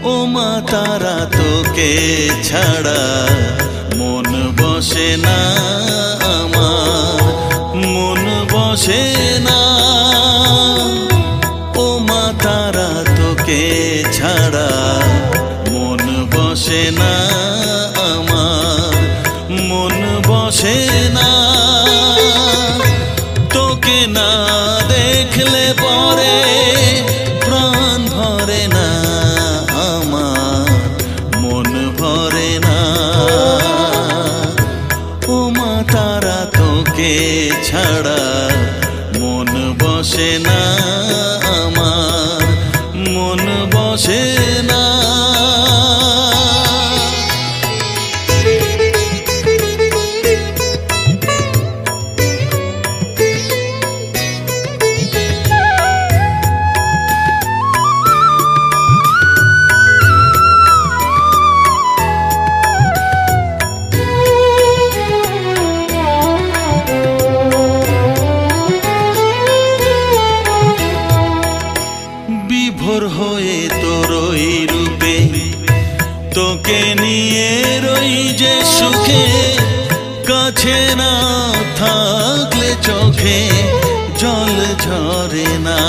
ও মা তারা তোকে ছাড়া মন বসে না আমার, মন বসে না। ও মা তারা তোকে ছাড়া মন বসে না আমার, মন বসে না। তোকে না দেখলে পরে প্রাণ ভরে না আমার, মন ভরে না। ও মা তারা তোকে ছাড়া মন বসে না আমার, মন বসে না। বিভোর হয়ে তোরই রূপে তোকে নিয়ে রই যে সুখে, কাছে না থাকলে চোখে জল ঝরে না।